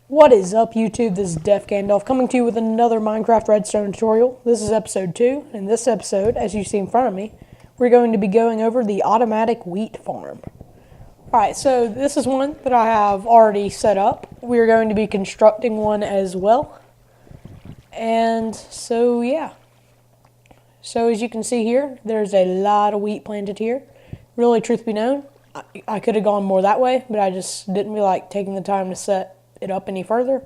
What is up, YouTube? This is DeFGandolf coming to you with another Minecraft Redstone tutorial. This is episode 2. In this episode, as you see in front of me, we're going to be going over the automatic wheat farm. Alright, so this is one that I have already set up. We're going to be constructing one as well. And so, yeah. So as you can see here, there's a lot of wheat planted here. Really, truth be known, I could have gone more that way, but I just didn't feel like taking the time to set it up any further.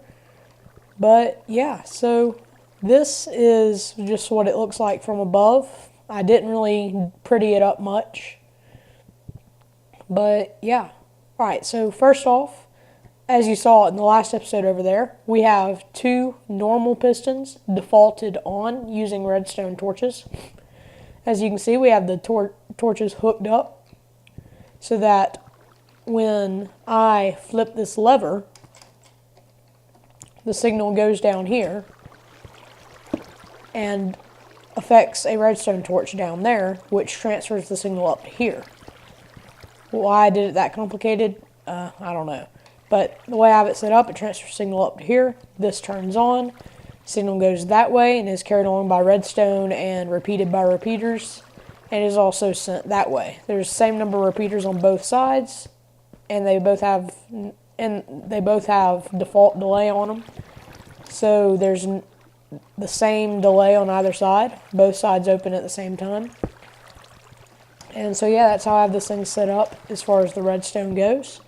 But yeah, so this is just what it looks like from above. I didn't really pretty it up much, but yeah. Alright, so first off, as you saw in the last episode over there, we have 2 normal pistons defaulted on using redstone torches. As you can see, we have the torches hooked up so that when I flip this lever, the signal goes down here and affects a redstone torch down there, which transfers the signal up to here. Why did it that complicated? I don't know. But the way I have it set up, it transfers signal up to here. This turns on. Signal goes that way and is carried along by redstone and repeated by repeaters. And is also sent that way. There's the same number of repeaters on both sides, and they both have default delay on them. So there's the same delay on either side. Both sides open at the same time. And so yeah, that's how I have this thing set up as far as the redstone goes.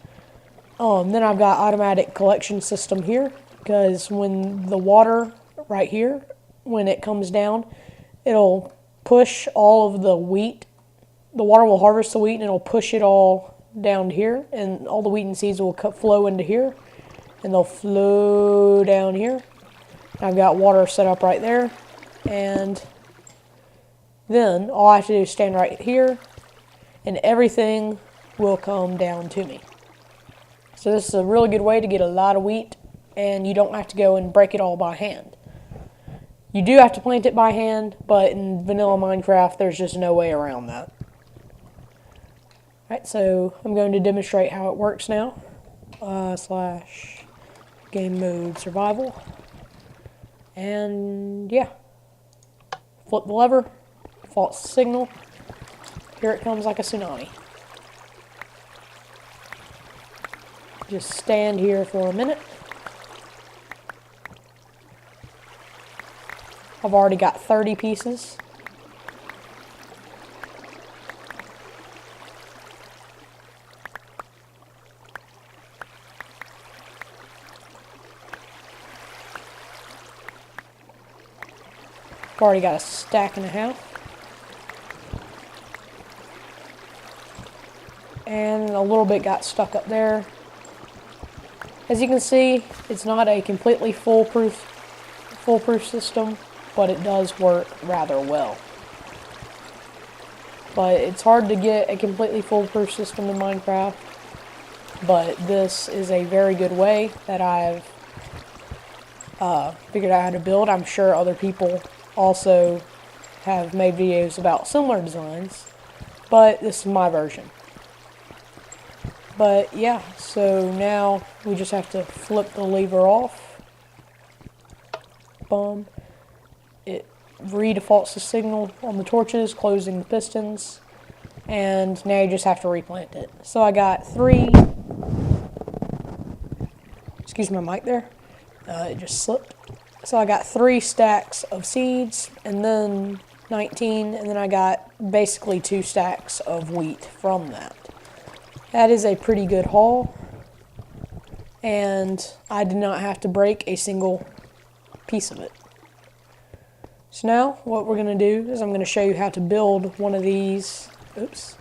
Then I've got automatic collection system here, because when the water right here, when it comes down, it'll push all of the wheat. The water will harvest the wheat and it'll push it all down to here, and all the wheat and seeds will flow into here, and they'll flow down here. I've got water set up right there, and then all I have to do is stand right here, and everything will come down to me. So this is a really good way to get a lot of wheat, and you don't have to go and break it all by hand. You do have to plant it by hand, but in vanilla Minecraft, there's just no way around that. Alright, so I'm going to demonstrate how it works now. Slash game mode survival. And yeah. Flip the lever. Default signal. Here it comes like a tsunami. Just stand here for a minute. I've already got 30 pieces. I've already got a stack and a half. And a little bit got stuck up there. As you can see, it's not a completely foolproof system, but it does work rather well. But it's hard to get a completely foolproof system in Minecraft, but this is a very good way that I've figured out how to build. I'm sure other people also have made videos about similar designs, but this is my version. But yeah, so now we just have to flip the lever off. Boom. It redefaults the signal on the torches, closing the pistons, and now you just have to replant it. So I got 3, excuse my mic there, it just slipped. So I got 3 stacks of seeds, and then 19, and then I got basically 2 stacks of wheat from that. That is a pretty good haul, and I did not have to break a single piece of it. So now what we're going to do is I'm going to show you how to build one of these,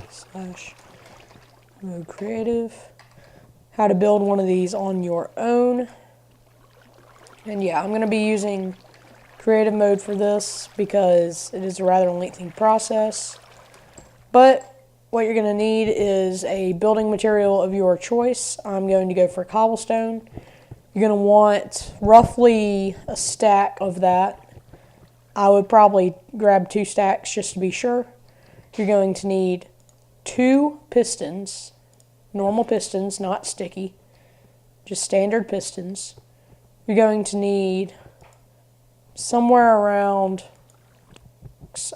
slash mode creative, how to build one of these on your own. And yeah, I'm going to be using creative mode for this because it is a rather lengthy process. But what you're going to need is a building material of your choice. I'm going to go for cobblestone. You're going to want roughly a stack of that. I would probably grab 2 stacks just to be sure. You're going to need 2 pistons, normal pistons, not sticky, just standard pistons. you're going to need somewhere around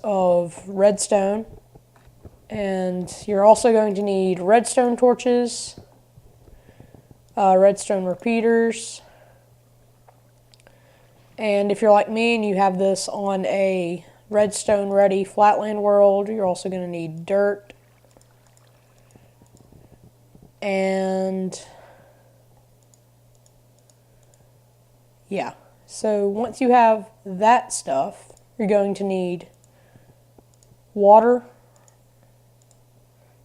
of redstone, and you're also going to need redstone torches, redstone repeaters, and if you're like me and you have this on a redstone ready flatland world, you're also going to need dirt. And yeah, so once you have that stuff, you're going to need water.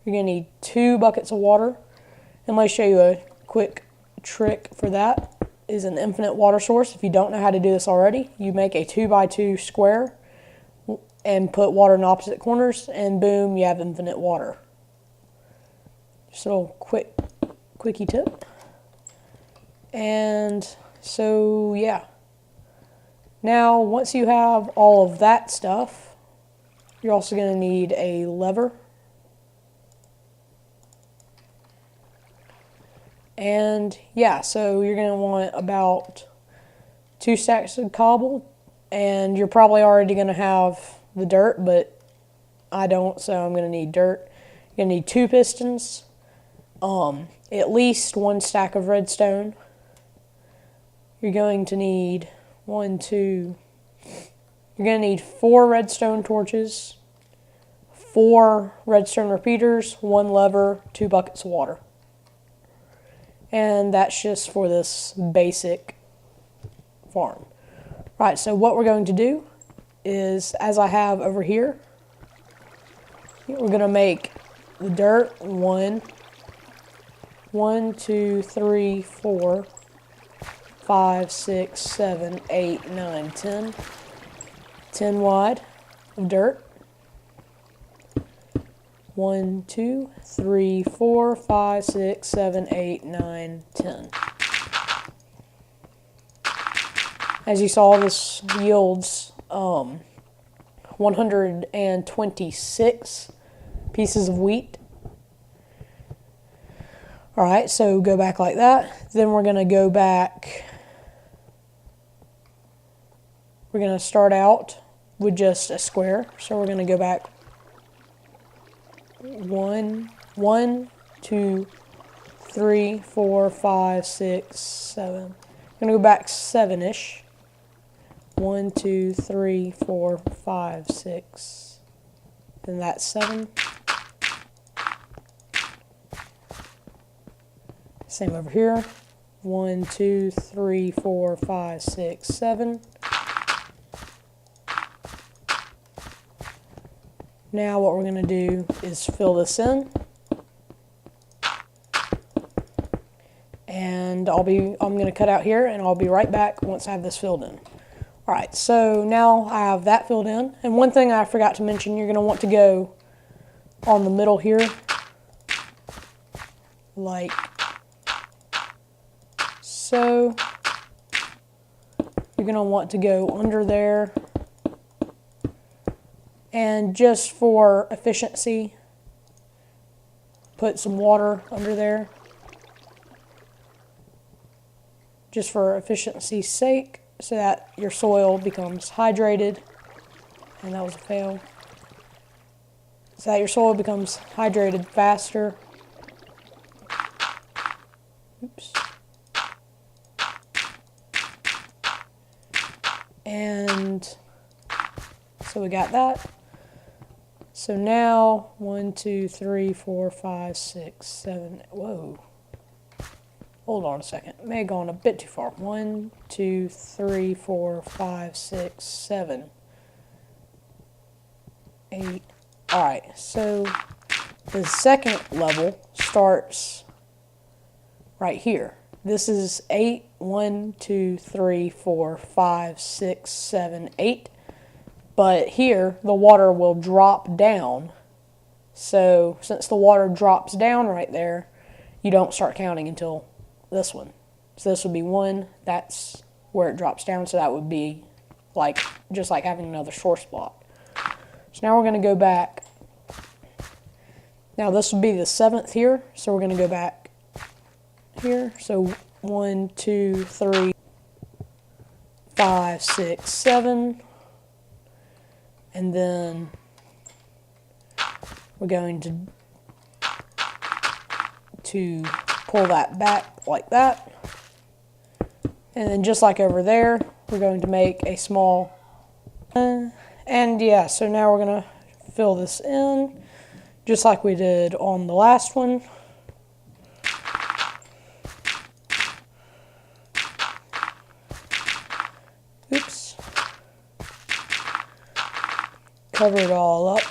You're going to need 2 buckets of water. And let me show you a quick trick for that. Is an infinite water source. If you don't know how to do this already, you make a 2x2 square and put water in opposite corners, and boom, you have infinite water. Just a little quickie tip. And so yeah, now once you have all of that stuff, you're also going to need a lever. And yeah, so you're going to want about 2 stacks of cobble, and you're probably already going to have the dirt, but I don't, so I'm going to need dirt. You're going to need 2 pistons, at least 1 stack of redstone. You're going to need 4 redstone torches, 4 redstone repeaters, 1 lever, 2 buckets of water. And that's just for this basic farm. Right, so what we're going to do is, as I have over here, we're going to make the dirt 1, 2, 3, 4, 5, 6, 7, 8, 9, 10. 10 wide of dirt. 1, 2, 3, 4, 5, 6, 7, 8, 9, 10. As you saw, this yields 126 pieces of wheat. Alright, so go back like that. Then we're going to go back. We're going to start out with just a square. So we're going to go back 1, 2, 3, 4, 5, 6, 7. I'm going to go back 7-ish. 1, 2, 3, 4, 5, 6. Then that's 7. Same over here. 1, 2, 3, 4, 5, 6, 7. Now what we're going to do is fill this in, and I'm going to cut out here, and I'll be right back once I have this filled in. Alright, so now I have that filled in, and one thing I forgot to mention, you're going to want to go on the middle here, like so. You're going to want to go under there. And just for efficiency, put some water under there. Just for efficiency's sake, so that your soil becomes hydrated. And that was a fail. So that your soil becomes hydrated faster. Oops. And so we got that. So now, 1, 2, 3, 4, 5, 6, 7, whoa. Hold on a second. May have gone a bit too far. 1, 2, 3, 4, 5, 6, 7, 8. Alright, so the second level starts right here. This is 8, 1, 2, 3, 4, 5, 6, 7, 8. But here, the water will drop down. So, since the water drops down right there, you don't start counting until this one. So this would be 1. That's where it drops down. So that would be like just like having another source block. So now we're going to go back. Now this would be the 7th here. So we're going to go back here. So 1, 2, 3. 5, 6, 7. And then we're going to pull that back like that. And then just like over there, we're going to make a small, and yeah, so now we're going to fill this in just like we did on the last one. Oops. Cover it all up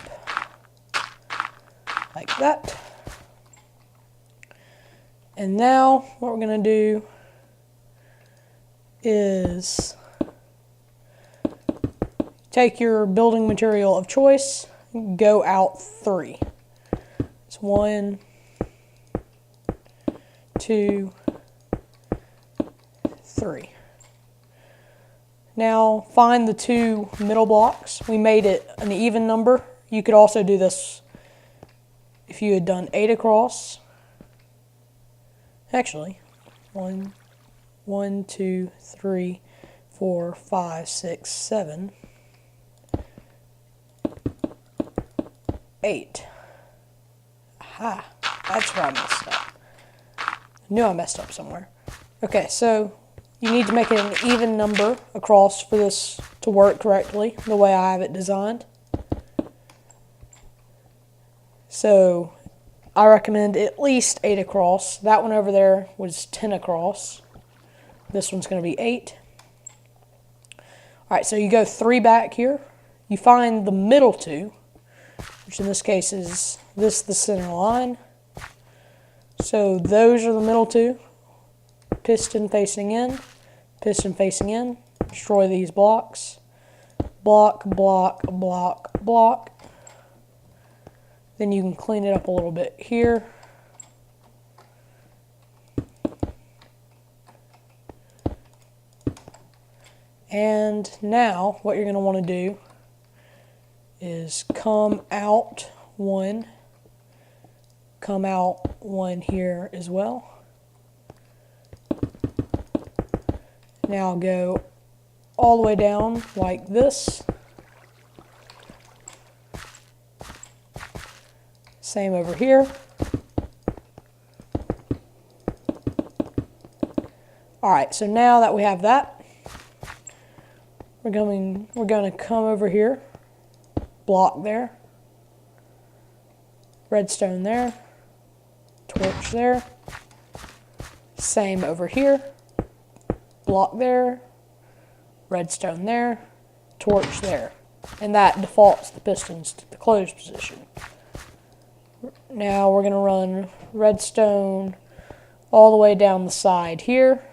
like that. And now what we're going to do is take your building material of choice, go out 3. It's 1, 2, 3. Now find the 2 middle blocks. We made it an even number. You could also do this if you had done 8 across. Actually, 1, 2, 3, 4, 5, 6, 7, 8. Aha, that's where I messed up. I knew I messed up somewhere. Okay, so you need to make it an even number across for this to work correctly, the way I have it designed. So I recommend at least 8 across. That one over there was 10 across. This one's going to be 8. Alright, so you go 3 back here. You find the middle 2, which in this case is the center line. So those are the middle 2. Piston facing in, piston facing in. Destroy these blocks. Block, block, block, block. Then you can clean it up a little bit here. And now what you're going to want to do is come out 1, come out 1 here as well. Now go all the way down like this. Same over here. Alright, so now that we have that, we're going to come over here, block there, redstone there, torch there, same over here, block there, redstone there, torch there, and that defaults the pistons to the closed position. Now we're going to run redstone all the way down the side here.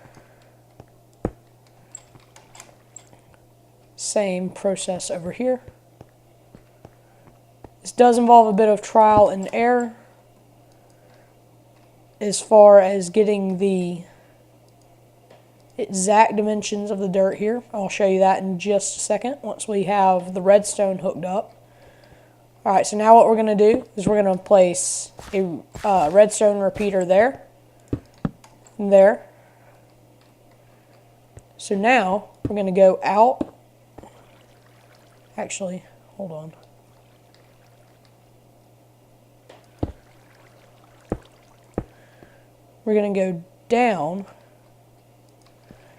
Same process over here. This does involve a bit of trial and error as far as getting the exact dimensions of the dirt here. I'll show you that in just a second once we have the redstone hooked up. Alright, so now what we're going to do is we're going to place a redstone repeater there and there. So now we're going to go out. Actually, hold on. We're going to go down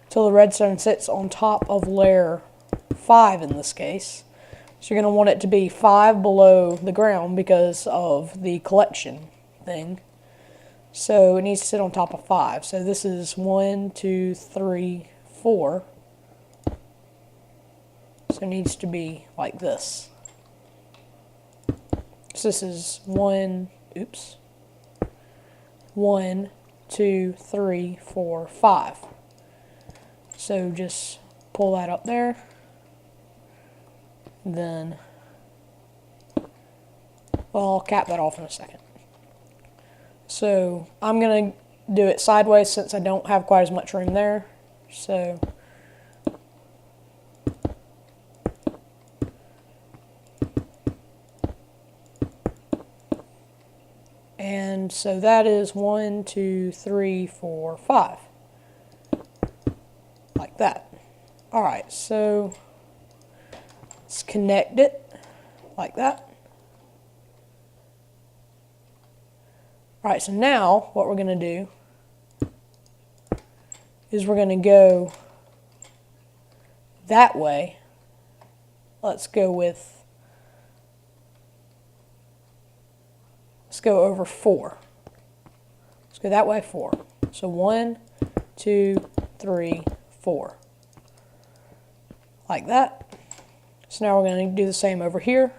till the redstone sits on top of layer 5 in this case. So you're going to want it to be 5 below the ground because of the collection thing. So it needs to sit on top of 5. So this is 1, 2, 3, 4. So it needs to be like this. So this is 1, 2, 3, 4, 5. So just pull that up there. Then, well, I'll cap that off in a second. So I'm going to do it sideways since I don't have quite as much room there. So and so that is 1, 2, 3, 4, 5. Like that. Alright, so let's connect it like that. Alright, so now what we're going to do is we're going to go that way. Let's go over 4. Let's go that way 4. So 1, 2, 3, 4. Like that. So now we're going to do the same over here.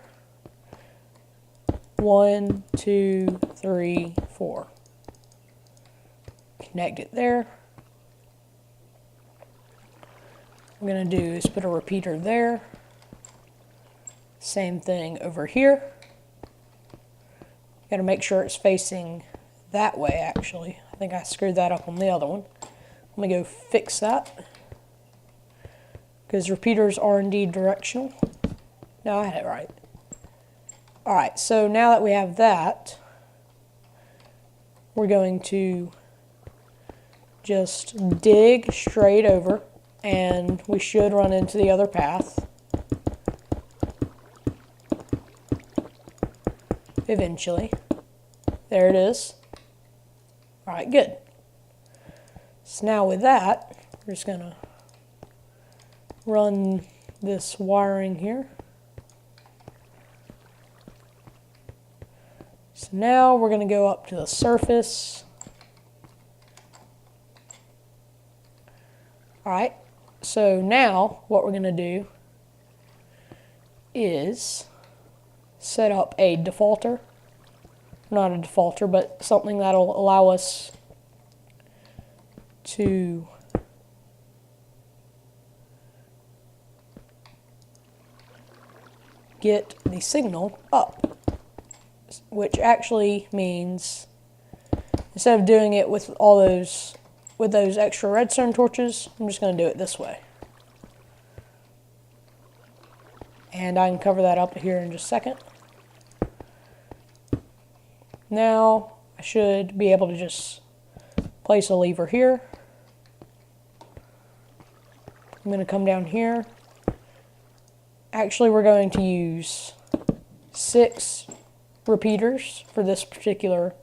1, 2, 3, 4. Connect it there. What we're going to do is put a repeater there. Same thing over here. Got to make sure it's facing that way, actually. I think I screwed that up on the other one. Let me go fix that, because repeaters are indeed directional. No, I had it right. Alright, so now that we have that, we're going to just dig straight over, and we should run into the other path eventually. There it is. Alright, good. So now with that, we're just going to run this wiring here. So now we're going to go up to the surface. Alright, so now what we're going to do is set up a defaulter. Not a defaulter, but something that'll allow us to get the signal up, which actually means instead of doing it with those extra redstone torches, I'm just going to do it this way. And I can cover that up here in just a second. Now I should be able to just place a lever here. I'm going to come down here. Actually, we're going to use 6 repeaters for this particular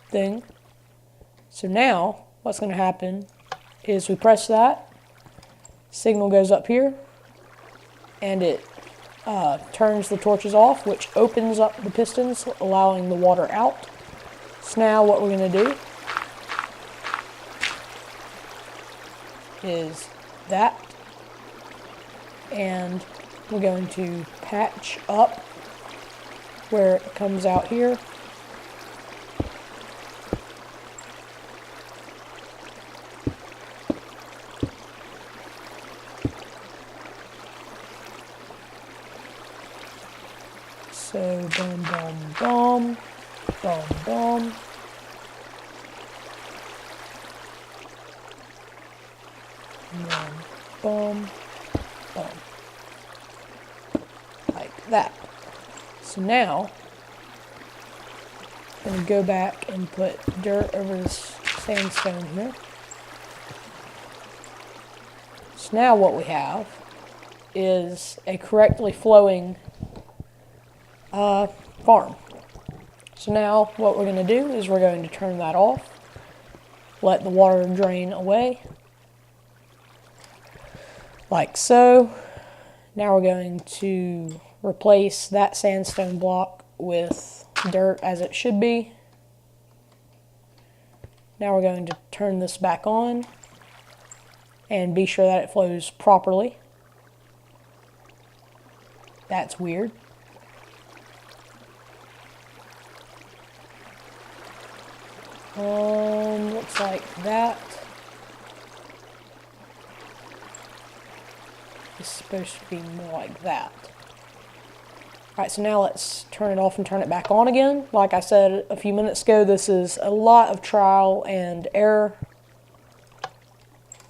thing. So now what's going to happen is we press that, signal goes up here, and it turns the torches off, which opens up the pistons, allowing the water out. So now what we're going to do is that, and we're going to patch up where it comes out here. So boom, boom, boom, boom, boom. Boom, boom, boom. Like that. So now, I'm going to go back and put dirt over this sandstone here. So now what we have is a correctly flowing farm. So now what we're going to do is we're going to turn that off, let the water drain away, like so. Now we're going to replace that sandstone block with dirt as it should be. Now we're going to turn this back on and be sure that it flows properly. That's weird. Looks like that is supposed to be more like that. Alright, so now let's turn it off and turn it back on again. Like I said a few minutes ago, this is a lot of trial and error.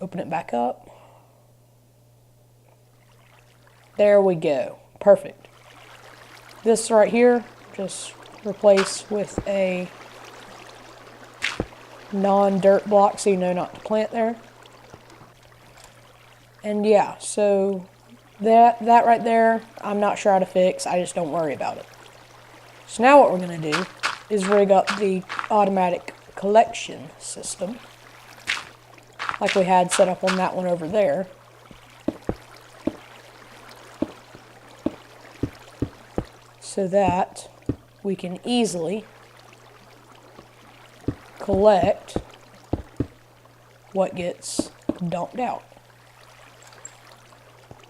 Open it back up. There we go. Perfect. This right here, just replace with a non-dirt block so you know not to plant there. And yeah, so that right there, I'm not sure how to fix. I just don't worry about it. So now what we're going to do is rig up the automatic collection system, like we had set up on that one over there. So that we can easily collect what gets dumped out.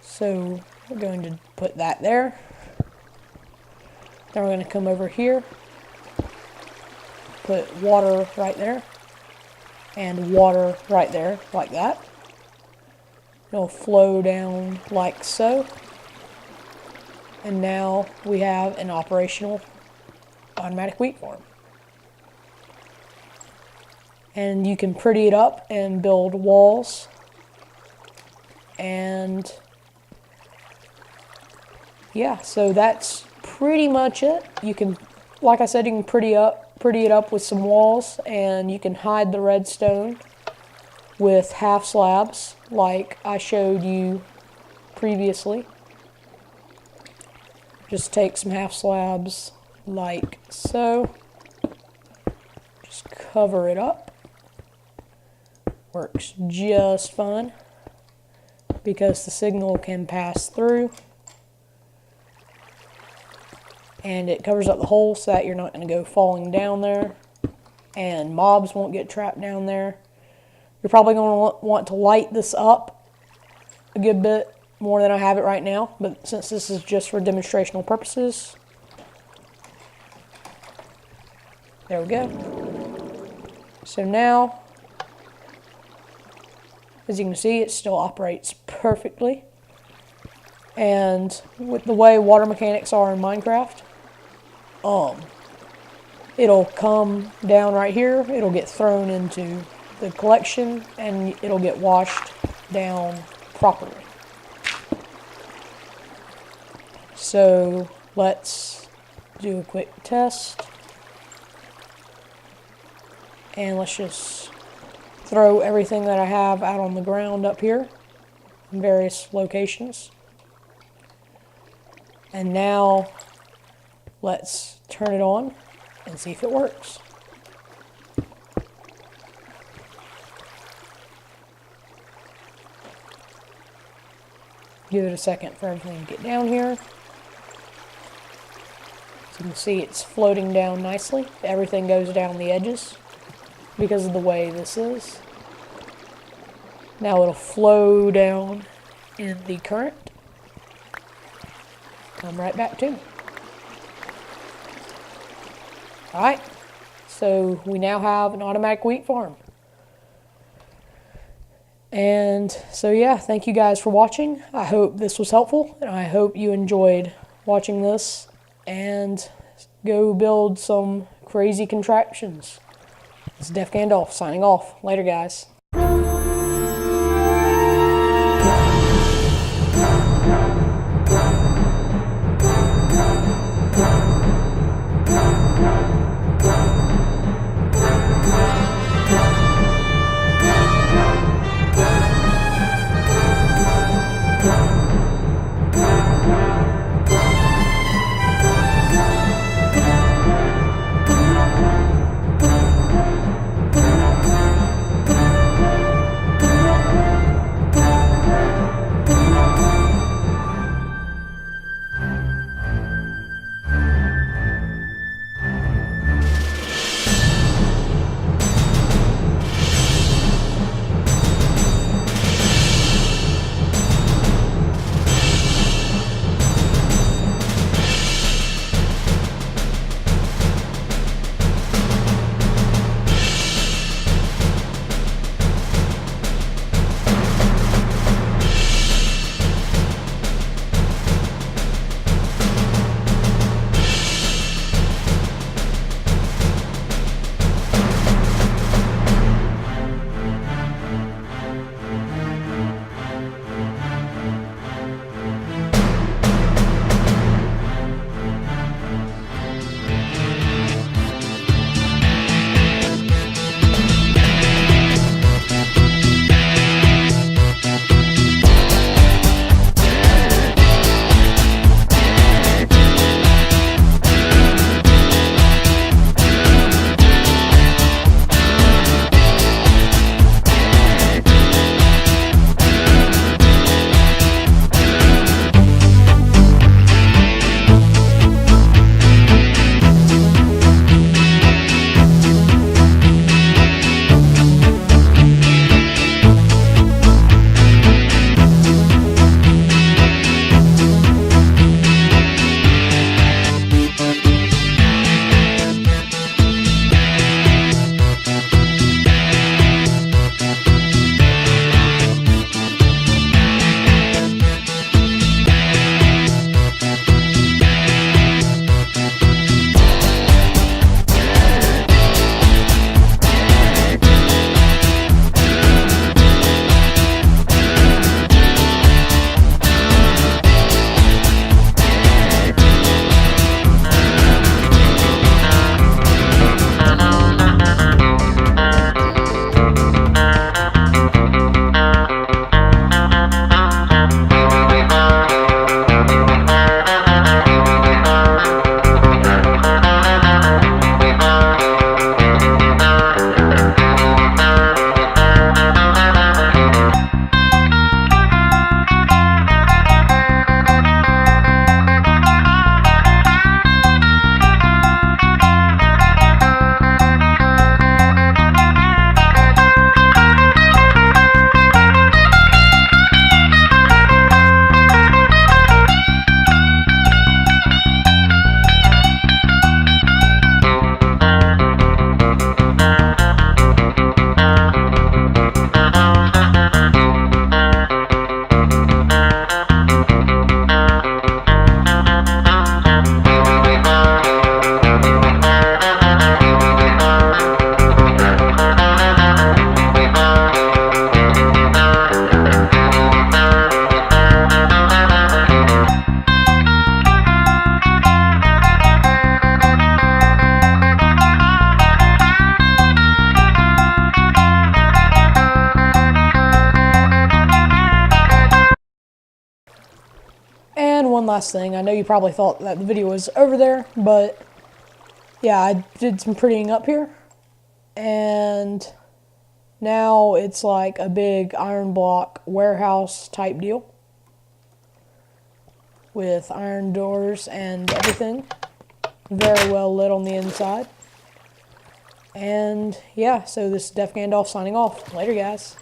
So we're going to put that there. Then we're going to come over here, put water right there, and water right there, like that. It'll flow down like so. And now we have an operational automatic wheat farm. And you can pretty it up and build walls. And yeah, so that's pretty much it. You can, like I said, you can pretty it up with some walls, and you can hide the redstone with half slabs like I showed you previously. Just take some half slabs like so. Just cover it up. Works just fine because the signal can pass through. And it covers up the hole so that you're not going to go falling down there. And mobs won't get trapped down there. You're probably going to want to light this up a good bit more than I have it right now. But since this is just for demonstrational purposes. There we go. So now, as you can see, it still operates perfectly. And with the way water mechanics are in Minecraft, it'll come down right here, it'll get thrown into the collection, and it'll get washed down properly. So let's do a quick test. And let's just throw everything that I have out on the ground up here in various locations. And now let's turn it on and see if it works. Give it a second for everything to get down here. So you can see it's floating down nicely. Everything goes down the edges because of the way this is. Now it'll flow down in the current. Come right back to me. Alright, so we now have an automatic wheat farm. And so yeah, thank you guys for watching. I hope this was helpful, and I hope you enjoyed watching this, and go build some crazy contraptions. This is DeFGandolf signing off. Later, guys. last thing. I know you probably thought that the video was over there, but yeah, I did some prettying up here. And now it's like a big iron block warehouse type deal with iron doors and everything. Very well lit on the inside. And yeah, so this is DeFGandolf signing off. Later, guys.